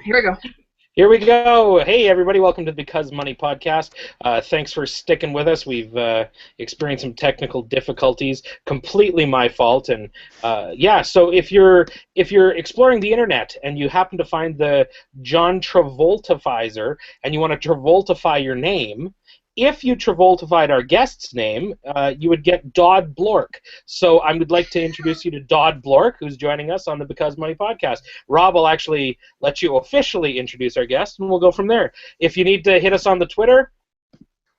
Here we go. Here we go. Hey, everybody. Welcome to the Because Money podcast. Thanks for sticking with us. We've experienced some technical difficulties. Completely my fault. And so if you're exploring the internet and you happen to find the John Travoltifizer and you want to Travoltify your name, if you Travoltified our guest's name, you would get Dodd Blork. So I would like to introduce you to Dodd Blork, who's joining us on the Because Money podcast. Rob will actually let you officially introduce our guest, and we'll go from there. If you need to hit us on the Twitter,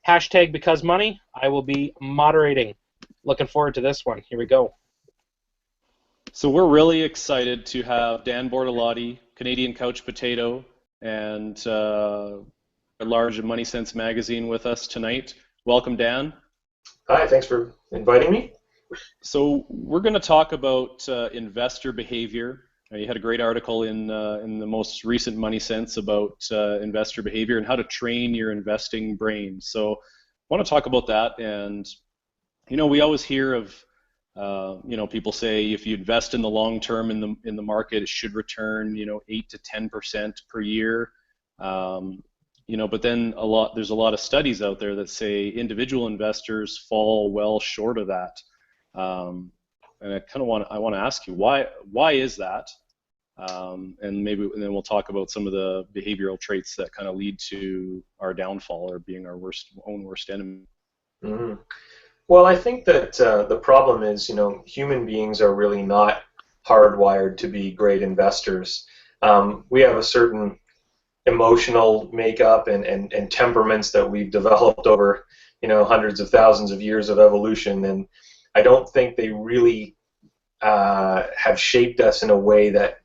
hashtag Because Money, I will be moderating. Looking forward to this one. Here we go. So we're really excited to have Dan Bortolotti, Canadian Couch Potato, and at large MoneySense magazine with us tonight. Welcome, Dan. Hi, thanks for inviting me. So we're going to talk about investor behavior. You had a great article in the most recent MoneySense about investor behavior and how to train your investing brain. So I want to talk about that. And we always hear of people say if you invest in the long term in the market, it should return 8 to 10% per year. But then there's a lot of studies out there that say individual investors fall well short of that. And I want to ask you why is that? And then we'll talk about some of the behavioral traits that kind of lead to our downfall or being our own worst enemy. Mm-hmm. Well, I think that the problem is, human beings are really not hardwired to be great investors. We have a certain emotional makeup and temperaments that we've developed over hundreds of thousands of years of evolution, and I don't think they really have shaped us in a way that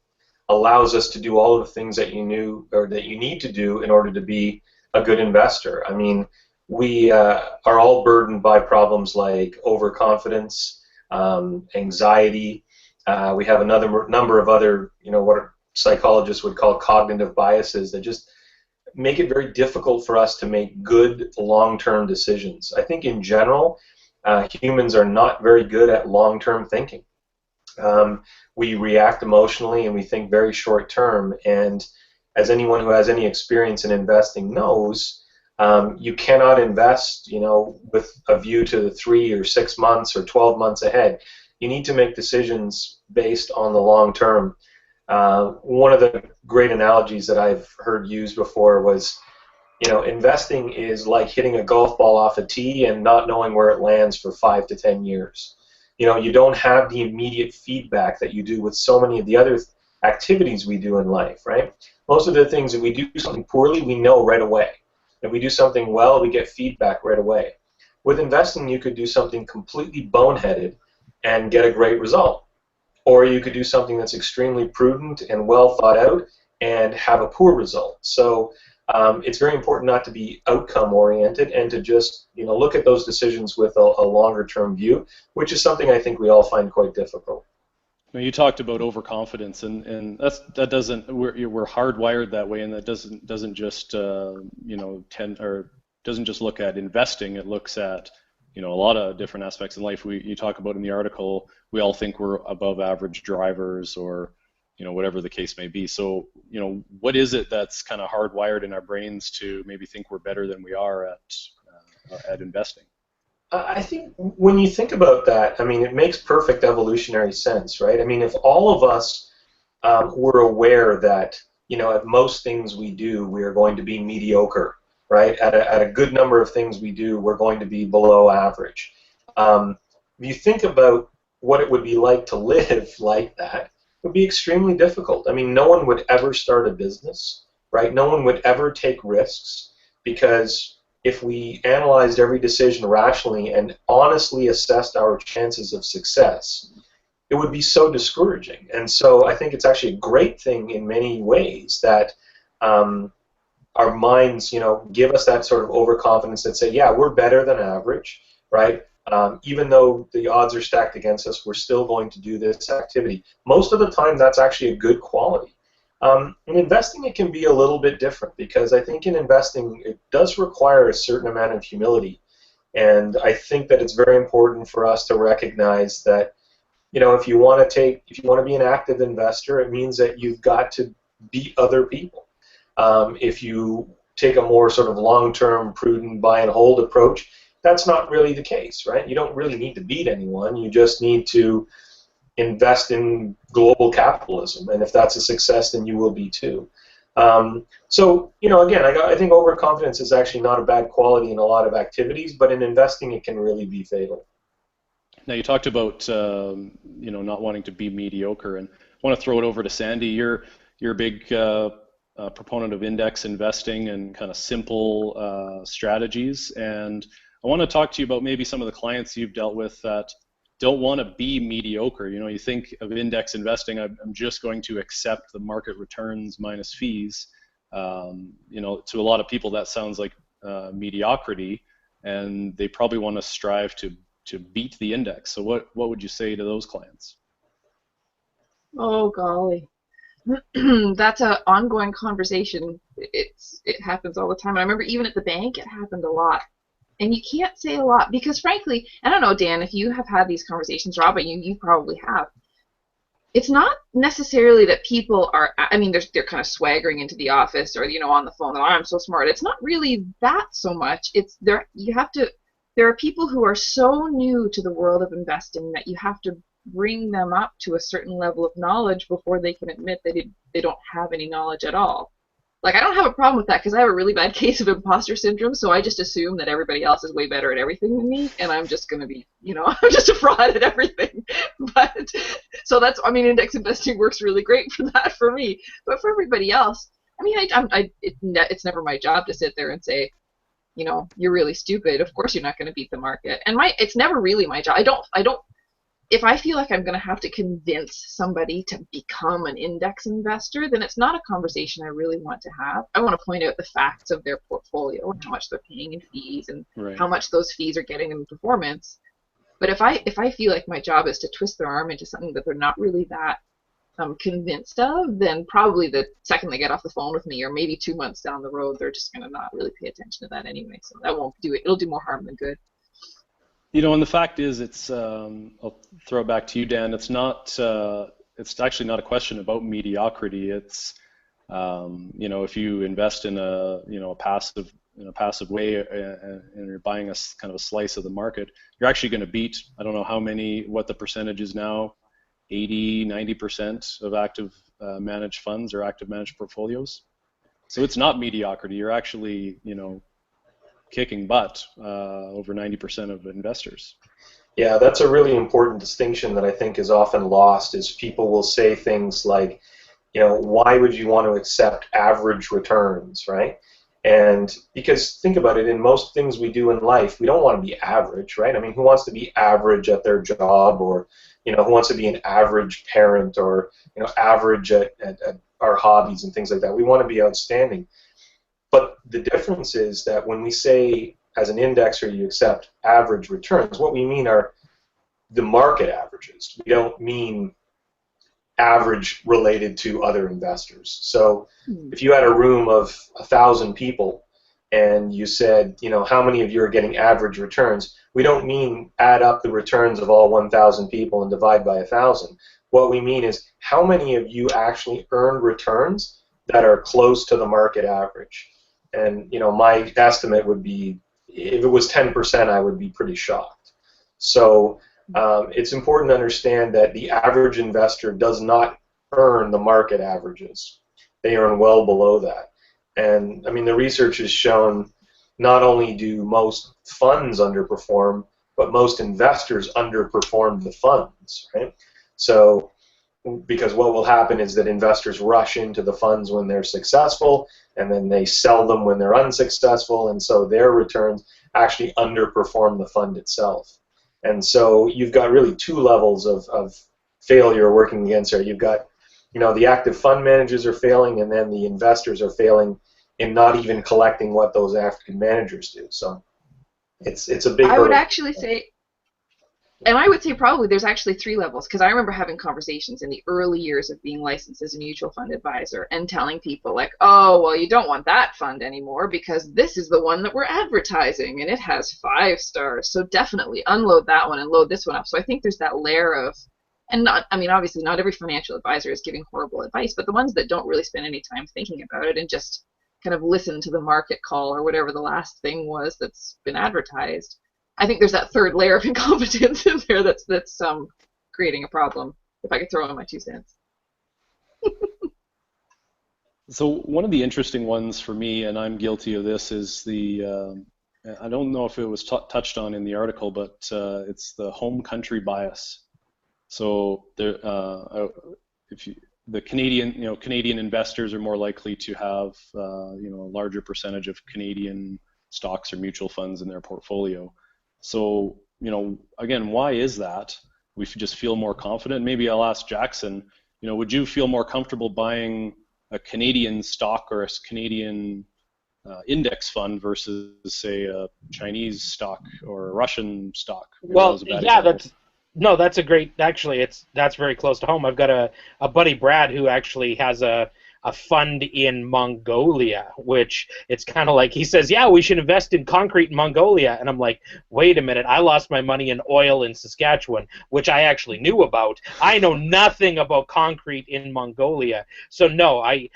allows us to do all of the things that you need to do in order to be a good investor. I mean, we are all burdened by problems like overconfidence, anxiety. We have another number of other what psychologists would call cognitive biases that just make it very difficult for us to make good long-term decisions. I think in general, humans are not very good at long-term thinking. We react emotionally and we think very short-term, and as anyone who has any experience in investing knows, you cannot invest with a view to 3 or 6 months or 12 months ahead. You need to make decisions based on the long term. One of the great analogies that I've heard used before was, investing is like hitting a golf ball off a tee and not knowing where it lands for 5 to 10 years. You don't have the immediate feedback that you do with so many of the other activities we do in life, right? Most of the things that we do something poorly, we know right away. If we do something well, we get feedback right away. With investing, you could do something completely boneheaded and get a great result. Or you could do something that's extremely prudent and well thought out and have a poor result. So it's very important not to be outcome oriented and to just look at those decisions with a longer term view, which is something I think we all find quite difficult. Now, you talked about overconfidence, and we're hardwired that way, and that doesn't just doesn't just look at investing. It looks at a lot of different aspects in life. You talk about in the article, we all think we're above average drivers or, whatever the case may be. So, what is it that's kind of hardwired in our brains to maybe think we're better than we are at investing? I think when you think about that, I mean, it makes perfect evolutionary sense, right? I mean, if all of us were aware that, at most things we do, we are going to be mediocre, right? At a good number of things we do, we're going to be below average. If you think about what it would be like to live like that, it would be extremely difficult. I mean, no one would ever start a business, right? No one would ever take risks, because if we analyzed every decision rationally and honestly assessed our chances of success, it would be so discouraging. And so I think it's actually a great thing in many ways that our minds, give us that sort of overconfidence that say, yeah, we're better than average, right? Even though the odds are stacked against us, we're still going to do this activity. Most of the time, that's actually a good quality. In investing, it can be a little bit different, because I think in investing, it does require a certain amount of humility. And I think that it's very important for us to recognize that, if you want to be an active investor, it means that you've got to beat other people. If you take a more sort of long-term, prudent buy and hold approach, that's not really the case, right? You don't really need to beat anyone. You just need to invest in global capitalism, and if that's a success, then you will be too. So, again, I think overconfidence is actually not a bad quality in a lot of activities, but in investing, it can really be fatal. Now, you talked about not wanting to be mediocre, and I want to throw it over to Sandy. You're a big proponent of index investing and kind of simple strategies, and I want to talk to you about maybe some of the clients you've dealt with that don't want to be mediocre. You think of index investing, I'm just going to accept the market returns minus fees. To a lot of people that sounds like mediocrity, and they probably want to strive to beat the index. So what would you say to those clients? Oh golly, that's an ongoing conversation. It happens all the time. I remember even at the bank, it happened a lot. And you can't say a lot because, frankly, I don't know, Dan, if you have had these conversations, Rob, but you probably have. It's not necessarily that people are, they're kind of swaggering into the office or, on the phone, oh, I'm so smart. It's not really that so much. It's there are people who are so new to the world of investing that you have to bring them up to a certain level of knowledge before they can admit that they don't have any knowledge at all. Like, I don't have a problem with that because I have a really bad case of imposter syndrome, so I just assume that everybody else is way better at everything than me, and I'm just going to be, I'm just a fraud at everything. But, so index investing works really great for that for me. But for everybody else, it's never my job to sit there and say, you're really stupid. Of course you're not going to beat the market. And it's never really my job. If I feel like I'm going to have to convince somebody to become an index investor, then it's not a conversation I really want to have. I want to point out the facts of their portfolio and how much they're paying in fees and how much those fees are getting in performance. But if I feel like my job is to twist their arm into something that they're not really that convinced of, then probably the second they get off the phone with me, or maybe 2 months down the road, they're just going to not really pay attention to that anyway. So that won't do it. It'll do more harm than good. And the fact is, I'll throw it back to you, Dan. It's actually not a question about mediocrity. It's, if you invest in a passive way and you're buying kind of a slice of the market, you're actually going to beat, I don't know what the percentage is now, 80, 90% of active managed funds or active managed portfolios. So it's not mediocrity. You're actually, kicking butt over 90% of investors. Yeah, that's a really important distinction that I think is often lost, is people will say things like, why would you want to accept average returns, right? And because think about it, in most things we do in life, we don't want to be average, right? Who wants to be average at their job, or, who wants to be an average parent, or, average at our hobbies and things like that? We want to be outstanding. But the difference is that when we say, as an indexer, you accept average returns, what we mean are the market averages. We don't mean average related to other investors. So if you had a room of 1,000 people and you said, how many of you are getting average returns, we don't mean add up the returns of all 1,000 people and divide by 1,000. What we mean is how many of you actually earned returns that are close to the market average. And my estimate would be, if it was 10%, I would be pretty shocked. So it's important to understand that the average investor does not earn the market averages. They earn well below that. And the research has shown not only do most funds underperform, but most investors underperform the funds, right? So because what will happen is that investors rush into the funds when they're successful, and then they sell them when they're unsuccessful, and so their returns actually underperform the fund itself. And so you've got really two levels of failure working against there. You've got, the active fund managers are failing, and then the investors are failing in not even collecting what those active managers do. So it's a big hurdle. I would say probably there's actually 3 levels, because I remember having conversations in the early years of being licensed as a mutual fund advisor and telling people like, oh, well, you don't want that fund anymore because this is the one that we're advertising and it has 5 stars. So definitely unload that one and load this one up. So I think there's that layer of And not, I mean, obviously not every financial advisor is giving horrible advice, but the ones that don't really spend any time thinking about it and just kind of listen to the market call or whatever the last thing was that's been advertised, I think there's that third layer of incompetence in there that's creating a problem, if I could throw in my 2 cents. So one of the interesting ones for me, and I'm guilty of this, is the, I don't know if it was touched on in the article, but it's the home country bias. So there, the Canadian investors are more likely to have a larger percentage of Canadian stocks or mutual funds in their portfolio. So again, why is that? We just feel more confident. Maybe I'll ask Jackson. Would you feel more comfortable buying a Canadian stock or a Canadian index fund versus, say, a Chinese stock or a Russian stock? Well, yeah, that's a great. Actually, that's very close to home. I've got a buddy, Brad, who actually has a fund in Mongolia, which it's kind of like he says, yeah, we should invest in concrete in Mongolia, and I'm like, wait a minute, I lost my money in oil in Saskatchewan, which I actually knew about. I know nothing about concrete in Mongolia, so no, I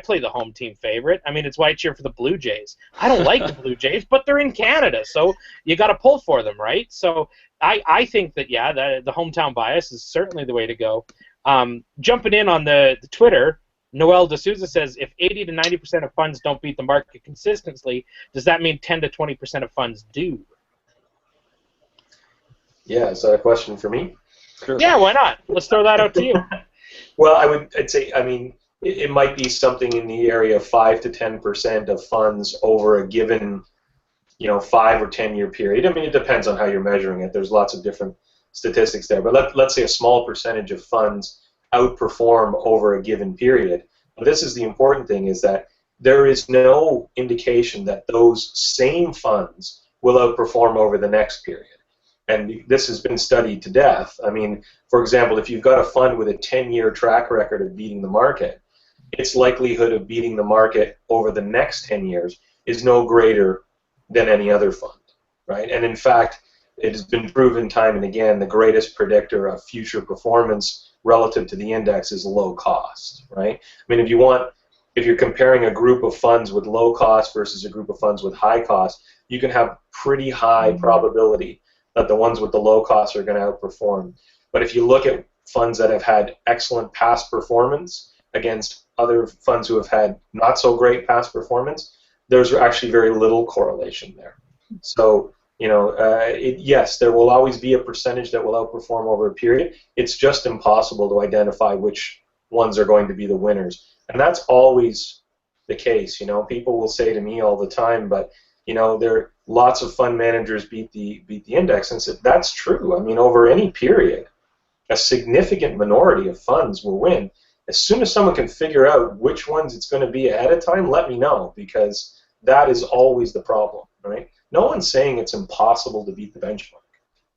play the home team favorite. I mean, it's why I cheer for the Blue Jays. I don't like the Blue Jays, but they're in Canada, so you got to pull for them, right? So I think that, yeah, the hometown bias is certainly the way to go. Jumping in on the Twitter, Noel D'Souza says, if 80 to 90% of funds don't beat the market consistently, does that mean 10 to 20% of funds do? Yeah, is that a question for me? Sure. Yeah, why not? Let's throw that out to you. Well, I'd say, I mean, it might be something in the area of 5 to 10% of funds over a given 5 or 10 year period. I mean, it depends on how you're measuring it. There's lots of different statistics there. But let's say a small percentage of funds outperform over a given period. But this is the important thing, is that there is no indication that those same funds will outperform over the next period. And this has been studied to death. I mean, for example, if you've got a fund with a 10-year track record of beating the market, its likelihood of beating the market over the next 10 years is no greater than any other fund, right? And in fact, it has been proven time and again, the greatest predictor of future performance relative to the index is low cost, right? I mean, if you're comparing a group of funds with low cost versus a group of funds with high cost, you can have pretty high probability that the ones with the low cost are going to outperform. But if you look at funds that have had excellent past performance against other funds who have had not so great past performance, there's actually very little correlation there. So, yes, there will always be a percentage that will outperform over a period. It's just impossible to identify which ones are going to be the winners. And that's always the case. People will say to me all the time, but, there are lots of fund managers beat the index. And said, that's true. I mean, over any period, a significant minority of funds will win. As soon as someone can figure out which ones it's going to be ahead of time, let me know, because that is always the problem, right? No one's saying it's impossible to beat the benchmark.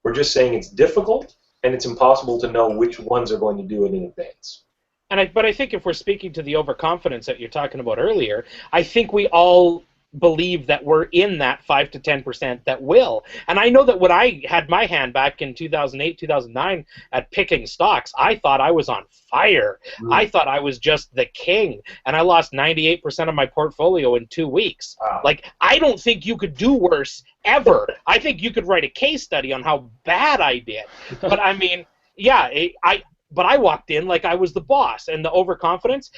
We're just saying it's difficult and it's impossible to know which ones are going to do it in advance. But I think if we're speaking to the overconfidence that you're talking about earlier, I think we all believe that we're in that 5 to 10% that will. And I know that when I had my hand back in 2008, 2009 at picking stocks, I thought I was on fire. I thought I was just the king, and I lost 98% of my portfolio in 2 weeks. Wow. Like, I don't think you could do worse ever. I think you could write a case study on how bad I did. But I mean, yeah, but I walked in like I was the boss, and the overconfidence.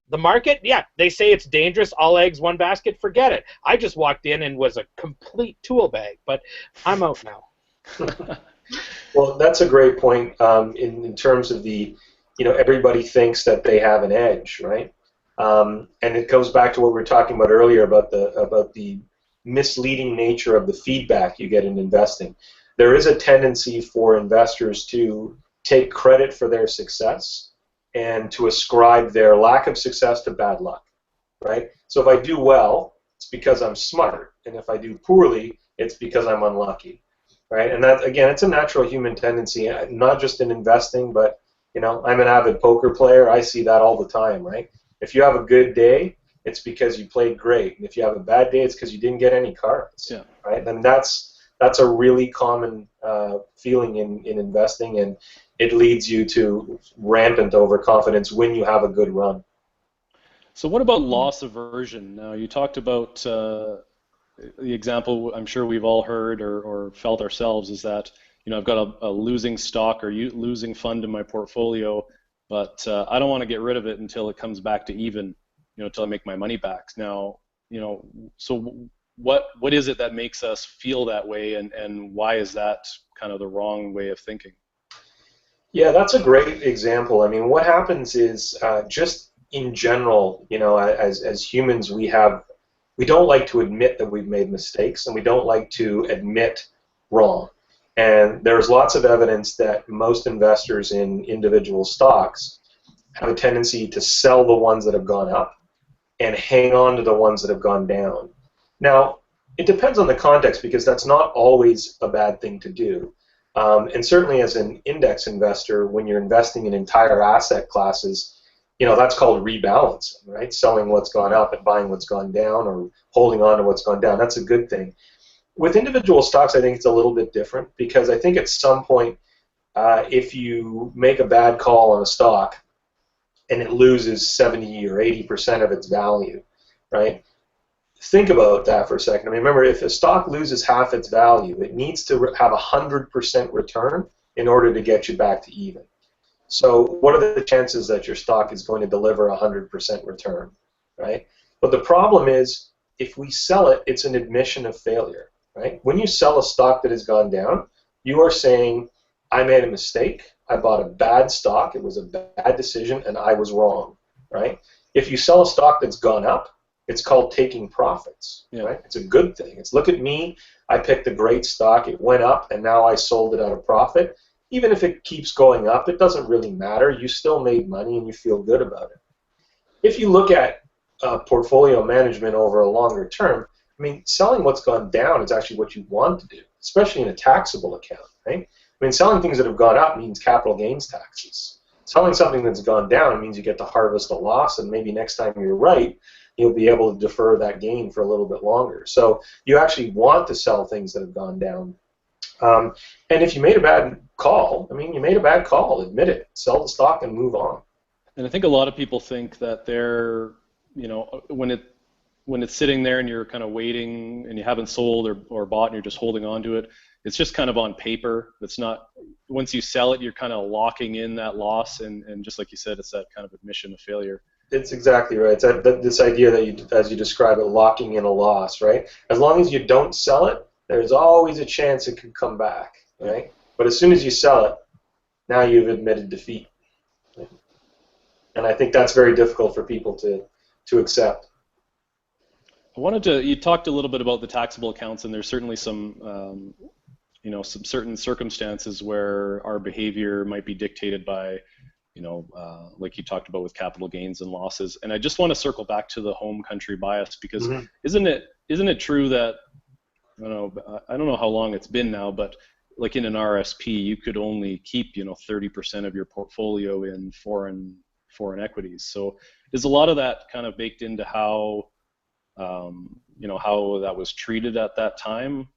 The market, yeah, they say it's dangerous, all eggs, one basket, forget it. I just walked in and was a complete tool bag, but I'm out now. Well, that's a great point in terms of the, everybody thinks that they have an edge, right? And it goes back to what we were talking about earlier about the misleading nature of the feedback you get in investing. There is a tendency for investors to take credit for their success and to ascribe their lack of success to bad luck, right? So if I do well, it's because I'm smart, and if I do poorly, it's because I'm unlucky, right? And that, again, it's a natural human tendency, not just in investing, but, I'm an avid poker player. I see that all the time, right? If you have a good day, it's because you played great, and if you have a bad day, it's because you didn't get any cards, right? And that's a really common feeling in investing, and it leads you to rampant overconfidence when you have a good run. So what about loss aversion? Now, you talked about the example I'm sure we've all heard or felt ourselves is that, I've got a losing stock or losing fund in my portfolio, but I don't want to get rid of it until it comes back to even, until I make my money back. Now, so what is it that makes us feel that way, and why is that kind of the wrong way of thinking? Yeah, that's a great example. I mean, what happens is just in general, as humans, we don't like to admit that we've made mistakes, and we don't like to admit wrong. And there's lots of evidence that most investors in individual stocks have a tendency to sell the ones that have gone up and hang on to the ones that have gone down. Now, it depends on the context, because that's not always a bad thing to do. And certainly as an index investor, when you're investing in entire asset classes, that's called rebalancing, right? Selling what's gone up and buying what's gone down, or holding on to what's gone down. That's a good thing. With individual stocks, I think it's a little bit different, because I think at some point, if you make a bad call on a stock and it loses 70 or 80% of its value, right? Think about that for a second. I mean, remember, if a stock loses half its value, it needs to have 100% return in order to get you back to even. So what are the chances that your stock is going to deliver 100% return, right? But the problem is, if we sell it, it's an admission of failure, right? When you sell a stock that has gone down, you are saying, I made a mistake, I bought a bad stock, it was a bad decision, and I was wrong, right? If you sell a stock that's gone up, it's called taking profits, right? It's a good thing. It's, look at me, I picked a great stock, it went up, and now I sold it at a profit. Even if it keeps going up, it doesn't really matter. You still made money and you feel good about it. If you look at portfolio management over a longer term, I mean, selling what's gone down is actually what you want to do, especially in a taxable account, right? I mean, selling things that have gone up means capital gains taxes. Selling something that's gone down means you get to harvest a loss, and maybe next time you're right, you'll be able to defer that gain for a little bit longer. So you actually want to sell things that have gone down. And if you made a bad call, I mean, you made a bad call, admit it, sell the stock and move on. And I think a lot of people think that they're, when it's sitting there and you're kind of waiting and you haven't sold or bought and you're just holding on to it, it's just kind of on paper. It's not, once you sell it, you're kind of locking in that loss, and just like you said, it's that kind of admission of failure. It's exactly right. It's this idea that, you, as you describe it, locking in a loss, right? As long as you don't sell it, there's always a chance it could come back, right? But as soon as you sell it, now you've admitted defeat. And I think that's very difficult for people to accept. You talked a little bit about the taxable accounts, and there's certainly some, some certain circumstances where our behavior might be dictated by, like you talked about with capital gains and losses. And I just want to circle back to the home country bias, because isn't it true that, I don't know how long it's been now, but like in an RSP, you could only keep 30% of your portfolio in foreign equities. So is a lot of that kind of baked into how how that was treated at that time?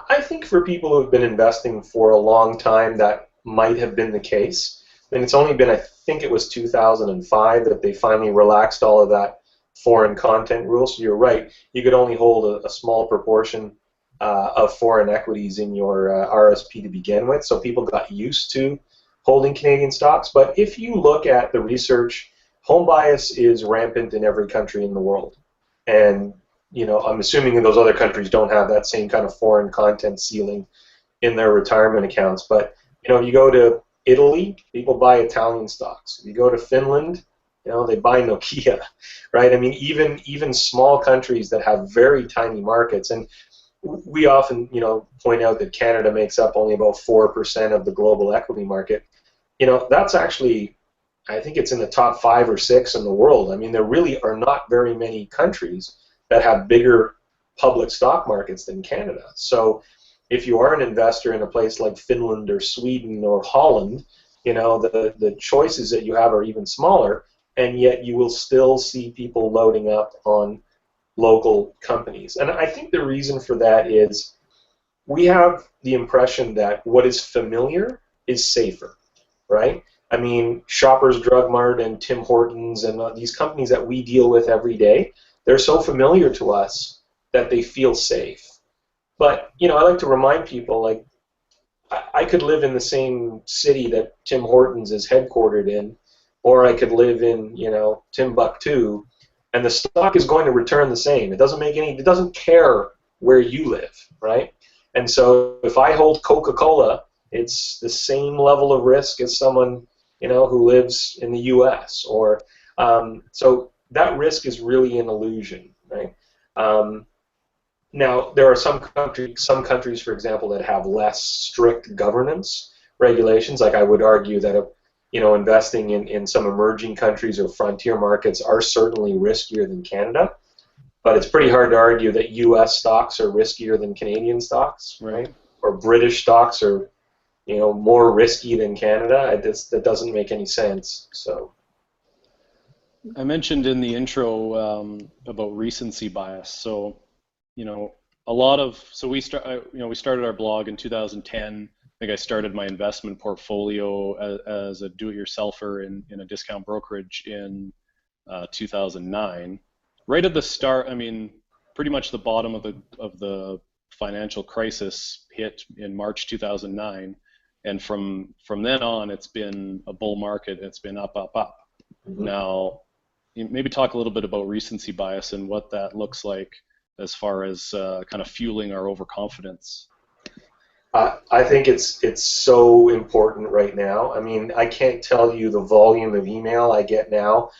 I think for people who have been investing for a long time, that might have been the case. I mean, it's only been, I think it was 2005 that they finally relaxed all of that foreign content rule. So you're right, you could only hold a small proportion of foreign equities in your RSP to begin with, so people got used to holding Canadian stocks. But if you look at the research, home bias is rampant in every country in the world. And I'm assuming in those other countries don't have that same kind of foreign content ceiling in their retirement accounts. But you go to Italy, people buy Italian stocks. If you go to Finland, they buy Nokia, right? I mean, even small countries that have very tiny markets, and we often, point out that Canada makes up only about 4% of the global equity market. That's actually, I think it's in the top 5 or 6 in the world. I mean, there really are not very many countries that have bigger public stock markets than Canada. So if you are an investor in a place like Finland or Sweden or Holland, the choices that you have are even smaller, and yet you will still see people loading up on local companies. And I think the reason for that is we have the impression that what is familiar is safer, right? I mean, Shoppers Drug Mart and Tim Hortons and these companies that we deal with every day, they're so familiar to us that they feel safe. But, you know, I like to remind people, like, I could live in the same city that Tim Hortons is headquartered in, or I could live in, you know, Timbuktu, and the stock is going to return the same. It doesn't care where you live, right? And so if I hold Coca-Cola, it's the same level of risk as someone, you know, who lives in the U.S. Or so that risk is really an illusion, right? Now, there are some countries, for example, that have less strict governance regulations. Like I would argue that, you know, investing in some emerging countries or frontier markets are certainly riskier than Canada. But it's pretty hard to argue that U.S. stocks are riskier than Canadian stocks, right? Or British stocks are, you know, more risky than Canada. That doesn't make any sense. So, I mentioned in the intro about recency bias. So, you know, we started our blog in 2010. I think I started my investment portfolio as a do-it-yourselfer in a discount brokerage in 2009. Right at the start, I mean, pretty much the bottom of the financial crisis hit in March 2009, and from then on, it's been a bull market. It's been up, up, up. Mm-hmm. Now, maybe talk a little bit about recency bias and what that looks like as far as kind of fueling our overconfidence. I think it's so important right now. I mean, I can't tell you the volume of email I get now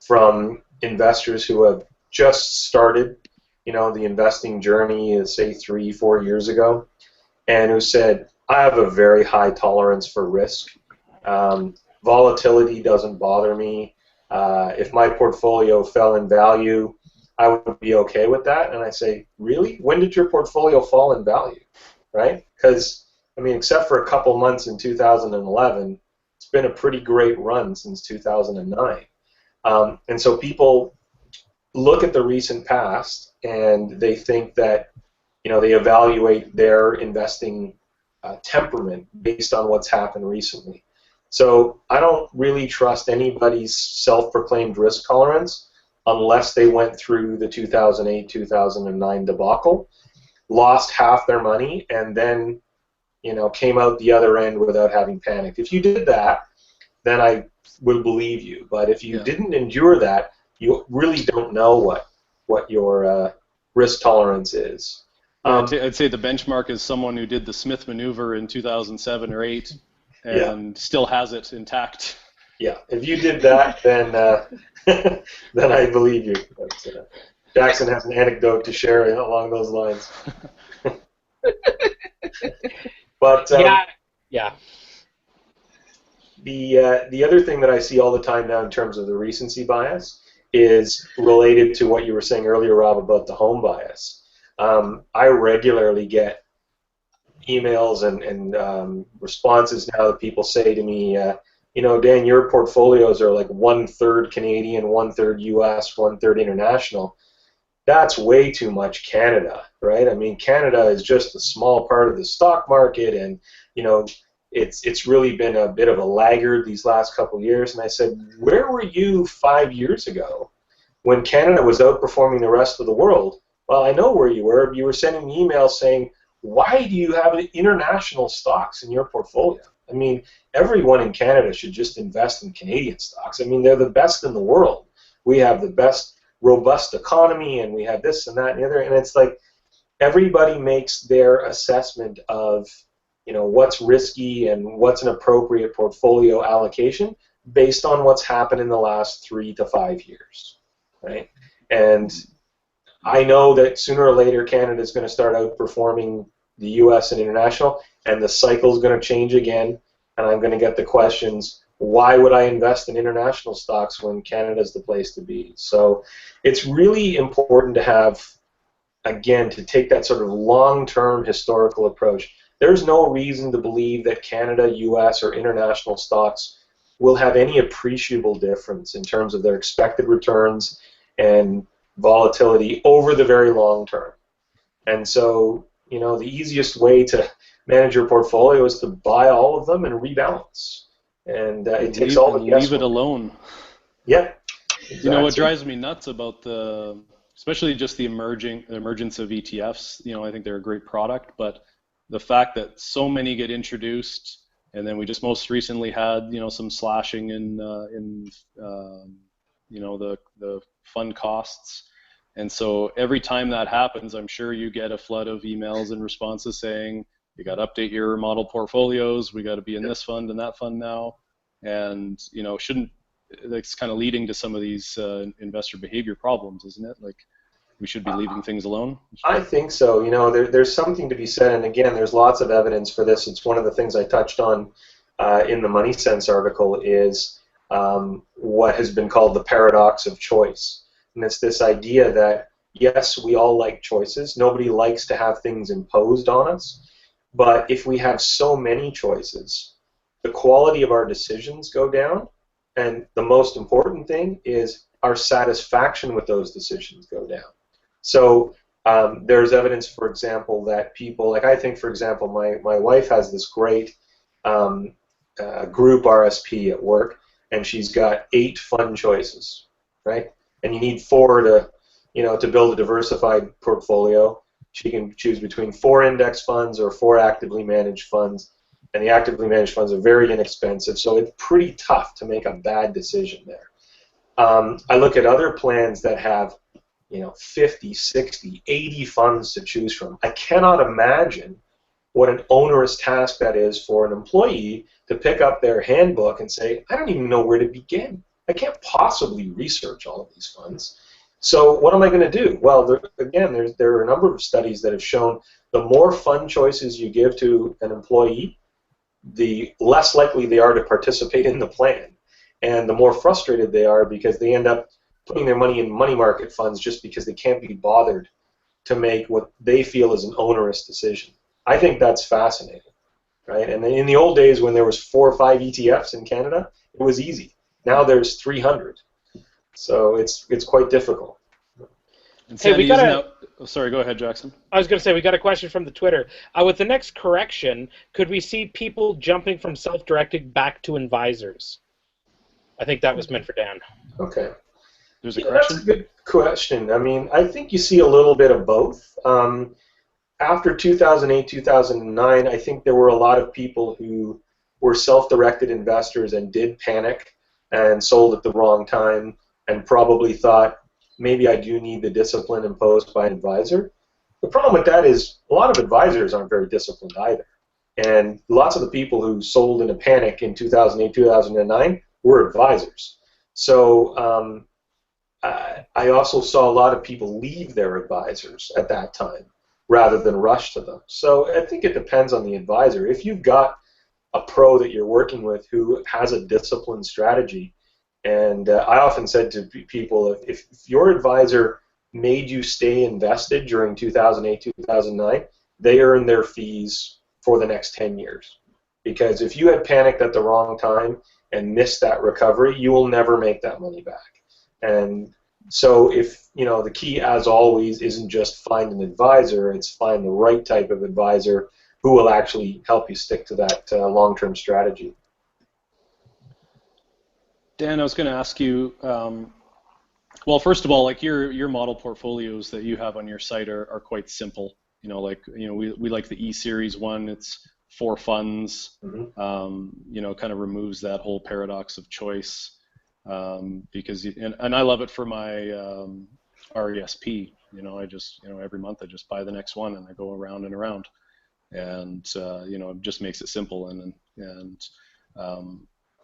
from investors who have just started, you know, the investing journey, say 3-4 years ago, and who said, I have a very high tolerance for risk. Volatility doesn't bother me. If my portfolio fell in value, I would be okay with that. And I say, really? When did your portfolio fall in value? Right? Because, I mean, except for a couple months in 2011, it's been a pretty great run since 2009. And so people look at the recent past and they think that, you know, they evaluate their investing temperament based on what's happened recently. So I don't really trust anybody's self-proclaimed risk tolerance unless they went through the 2008-2009 debacle, lost half their money, and then, you know, came out the other end without having panicked. If you did that, then I would believe you. But if you didn't endure that, you really don't know what your risk tolerance is. I'd say the benchmark is someone who did the Smith maneuver in 2007 or 8 and still has it intact. Yeah, if you did that, then then I believe you. But, Jackson has an anecdote to share along those lines. But the other thing that I see all the time now in terms of the recency bias is related to what you were saying earlier, Rob, about the home bias. I regularly get emails and responses now that people say to me, you know, Dan, your portfolios are like 1/3 Canadian, 1/3 U.S., 1/3 international. That's way too much Canada, right? I mean, Canada is just a small part of the stock market, and, you know, it's really been a bit of a laggard these last couple of years. And I said, where were you 5 years ago when Canada was outperforming the rest of the world? Well, I know where you were. You were sending me emails saying, why do you have international stocks in your portfolio? I mean, everyone in Canada should just invest in Canadian stocks. I mean, they're the best in the world. We have the best robust economy, and we have this and that and the other. And it's like everybody makes their assessment of, you know, what's risky and what's an appropriate portfolio allocation based on what's happened in the last 3 to 5 years, right? And I know that sooner or later Canada is going to start outperforming the U.S. and international, and the cycle is going to change again, and I'm going to get the questions, why would I invest in international stocks when Canada is the place to be? So it's really important to have, again, to take that sort of long-term historical approach. There's no reason to believe that Canada, U.S., or international stocks will have any appreciable difference in terms of their expected returns and volatility over the very long term. And so, you know, the easiest way to manage your portfolio is to buy all of them and rebalance. And it takes all the guesswork. Leave it alone. Yep. Exactly. You know what drives me nuts about especially just the emergence of ETFs. You know, I think they're a great product, but the fact that so many get introduced, and then we just most recently had, you know, some slashing in you know, the fund costs. And so every time that happens, I'm sure you get a flood of emails and responses saying, you got to update your model portfolios, we got to be in this fund and that fund now. And, you know, that's kind of leading to some of these investor behavior problems, isn't it? Like, we should be leaving things alone? I think so. You know, there's something to be said, and again, there's lots of evidence for this. It's one of the things I touched on in the MoneySense article is what has been called the paradox of choice. And it's this idea that, yes, we all like choices. Nobody likes to have things imposed on us. But if we have so many choices, the quality of our decisions go down. And the most important thing is our satisfaction with those decisions go down. So there's evidence, for example, that people, like I think, for example, my wife has this great group RSP at work, and she's got 8 fund choices, right? And you need 4 to, you know, to build a diversified portfolio. She can choose between 4 index funds or 4 actively managed funds, and the actively managed funds are very inexpensive, so it's pretty tough to make a bad decision there. I look at other plans that have, you know, 50, 60, 80 funds to choose from. I cannot imagine what an onerous task that is for an employee to pick up their handbook and say, I don't even know where to begin. I can't possibly research all of these funds. So what am I going to do? Well, there are a number of studies that have shown the more fund choices you give to an employee, the less likely they are to participate in the plan, and the more frustrated they are because they end up putting their money in money market funds just because they can't be bothered to make what they feel is an onerous decision. I think that's fascinating, right? And in the old days when there was 4 or 5 ETFs in Canada, it was easy. Now there's 300, so it's quite difficult. And Sandy, hey, we got sorry, go ahead, Jackson. I was going to say, we got a question from the Twitter. With the next correction, could we see people jumping from self-directed back to advisors? I think that was meant for Dan. Okay. There's a correction? That's a good question. I mean, I think you see a little bit of both. After 2008, 2009, I think there were a lot of people who were self-directed investors and did panic and sold at the wrong time and probably thought, maybe I do need the discipline imposed by an advisor. The problem with that is a lot of advisors aren't very disciplined either. And lots of the people who sold in a panic in 2008, 2009 were advisors. So I also saw a lot of people leave their advisors at that time rather than rush to them. So I think it depends on the advisor. If you've got a pro that you're working with who has a disciplined strategy, and I often said to people, if your advisor made you stay invested during 2008, 2009, they earn their fees for the next 10 years. Because if you had panicked at the wrong time and missed that recovery, you will never make that money back. And so if, you know, the key, as always, isn't just find an advisor, it's find the right type of advisor who will actually help you stick to that long-term strategy. Dan, I was going to ask you, well, first of all, like your model portfolios that you have on your site are quite simple. You know, like, you know, we like the E-Series one. It's 4 funds. Mm-hmm. You know, kind of removes that whole paradox of choice. Because and I love it for my RESP. You know, I just, you know, every month I just buy the next one and I go around and around, and you know, it just makes it simple. And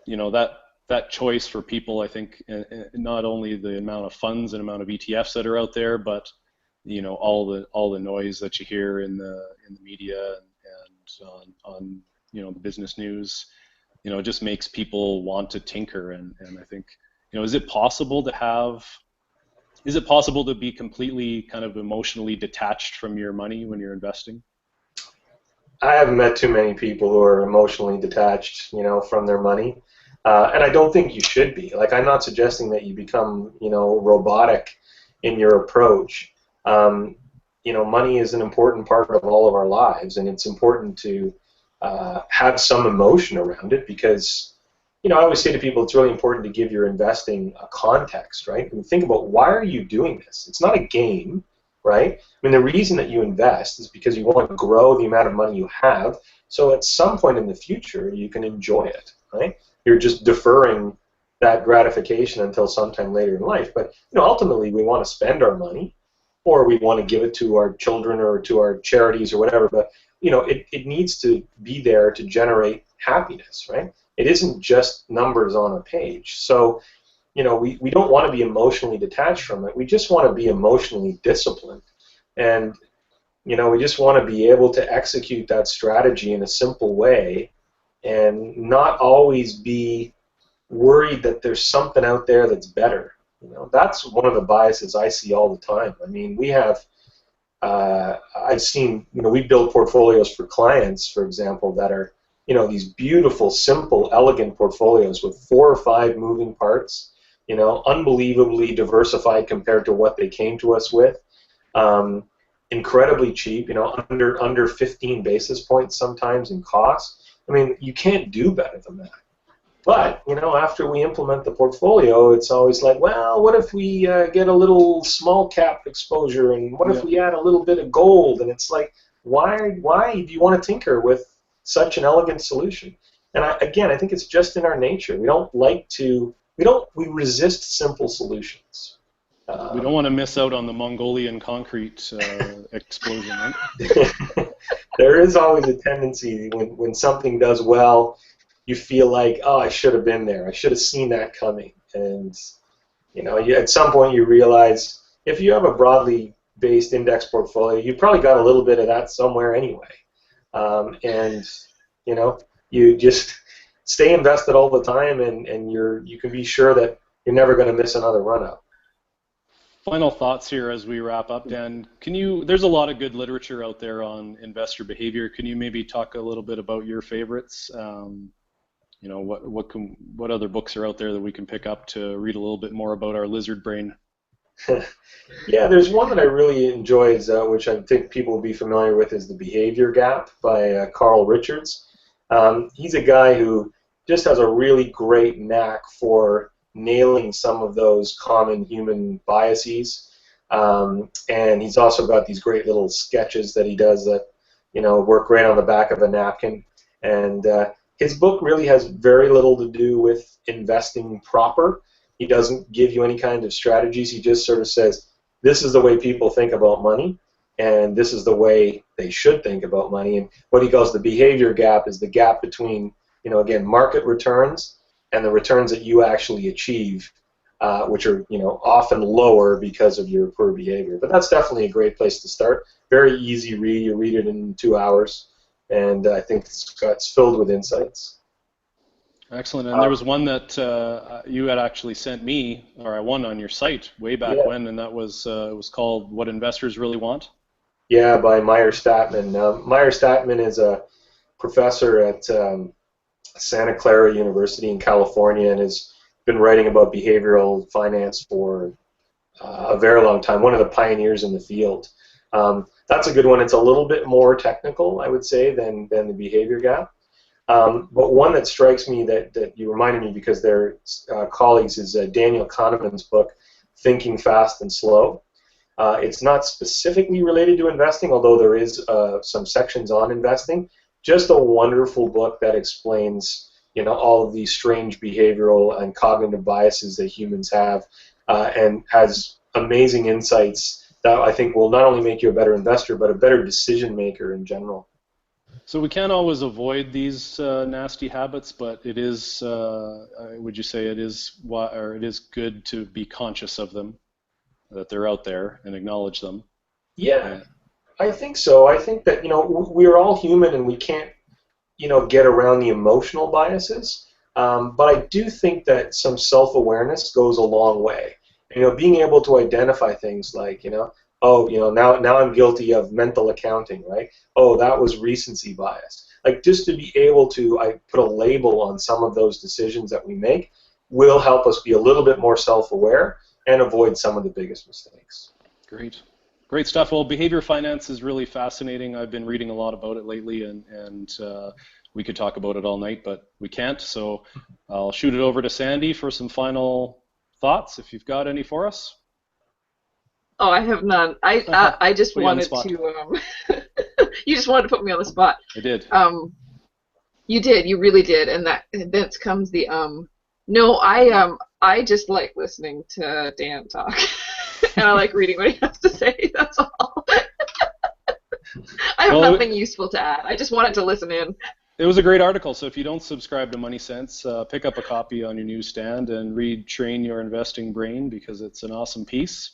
you know, that choice for people, I think, not only the amount of funds and amount of ETFs that are out there, but you know, all the noise that you hear in the media and on you know, the business news, you know, it just makes people want to tinker. And I think, you know, is it possible to be completely kind of emotionally detached from your money when you're investing? I haven't met too many people who are emotionally detached, you know, from their money. And I don't think you should be. Like, I'm not suggesting that you become, you know, robotic in your approach. You money is an important part of all of our lives, and it's important to have some emotion around it because, I always say to people it's really important to give your investing a context, right? And think about, why are you doing this? It's not a game, right? I mean, the reason that you invest is because you want to grow the amount of money you have, so at some point in the future you can enjoy it, right? You're just deferring that gratification until sometime later in life. But ultimately we want to spend our money, or we want to give it to our children or to our charities or whatever. But it needs to be there to generate happiness, right? It isn't just numbers on a page. So we don't want to be emotionally detached from it. We just want to be emotionally disciplined, and we just want to be able to execute that strategy in a simple way and not always be worried that there's something out there that's better. That's one of the biases I see all the time. I mean, I've seen, we build portfolios for clients, for example, that are, these beautiful, simple, elegant portfolios with 4 or 5 moving parts, unbelievably diversified compared to what they came to us with, incredibly cheap, under 15 basis points sometimes in cost. I mean, you can't do better than that. But, after we implement the portfolio, it's always like, well, what if we get a little small cap exposure, and what if we add a little bit of gold? And it's like, why do you want to tinker with such an elegant solution? And I think it's just in our nature. We resist simple solutions. We don't want to miss out on the Mongolian concrete explosion, right? There is always a tendency when something does well, you feel like, oh, I should have been there. I should have seen that coming. And at some point you realize if you have a broadly based index portfolio, you probably got a little bit of that somewhere anyway. And you just stay invested all the time, and you can be sure that you're never going to miss another run up. Final thoughts here as we wrap up, Dan. There's a lot of good literature out there on investor behavior. Can you maybe talk a little bit about your favorites? What other books are out there that we can pick up to read a little bit more about our lizard brain? Yeah, there's one that I really enjoy, which I think people will be familiar with, is The Behavior Gap by Carl Richards. He's a guy who just has a really great knack for nailing some of those common human biases. And he's also got these great little sketches that he does that work right on the back of a napkin. And his book really has very little to do with investing proper. He doesn't give you any kind of strategies. He just sort of says, this is the way people think about money, and this is the way they should think about money. And what he calls the behavior gap is the gap between, again, market returns and the returns that you actually achieve, which are, often lower because of your poor behavior. But that's definitely a great place to start. Very easy read. You read it in 2 hours. And I think it's filled with insights. Excellent. And there was one that you had actually sent me, or I won on your site way back when, and that was it was called What Investors Really Want. Yeah, by Meyer Statman. Meyer Statman is a professor at Santa Clara University in California and has been writing about behavioral finance for a very long time. One of the pioneers in the field. That's a good one. It's a little bit more technical, I would say, than the behavior gap. But one that strikes me that you reminded me because they're colleagues is Daniel Kahneman's book, Thinking Fast and Slow. It's not specifically related to investing, although there is some sections on investing. Just a wonderful book that explains all of these strange behavioral and cognitive biases that humans have, and has amazing insights that I think will not only make you a better investor, but a better decision maker in general. So we can't always avoid these nasty habits, but it is, would you say it is good to be conscious of them, that they're out there, and acknowledge them? Yeah, I think so. I think that, we're all human and we can't, get around the emotional biases. But I do think that some self-awareness goes a long way. Being able to identify things like, now I'm guilty of mental accounting, right? Oh, that was recency bias. Like, just to be able to put a label on some of those decisions that we make will help us be a little bit more self-aware and avoid some of the biggest mistakes. Great. Great stuff. Well, behavior finance is really fascinating. I've been reading a lot about it lately, and we could talk about it all night, but we can't. So I'll shoot it over to Sandy for some final thoughts, if you've got any for us. Oh, I have none. I just Put you on the wanted spot. to. You just wanted to put me on the spot. I did. You did. You really did. And thence comes the No, I just like listening to Dan talk, and I like reading what he has to say. That's all. I have nothing useful to add. I just wanted to listen in. It was a great article, so if you don't subscribe to MoneySense, pick up a copy on your newsstand and read Train Your Investing Brain, because it's an awesome piece.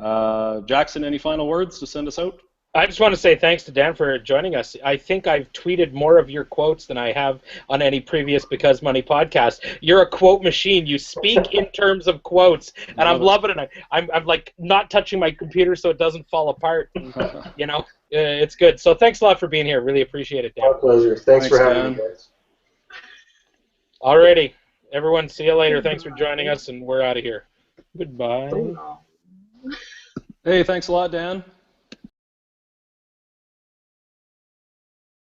Jackson, any final words to send us out? I just want to say thanks to Dan for joining us. I think I've tweeted more of your quotes than I have on any previous Because Money podcast. You're a quote machine. You speak in terms of quotes, and I'm loving it. I'm like not touching my computer so it doesn't fall apart. And, you know, it's good. So thanks a lot for being here. Really appreciate it, Dan. My pleasure. Thanks for having me, guys. Alrighty, everyone. See you later. Thanks for joining us, and we're out of here. Goodbye. Hey, thanks a lot, Dan.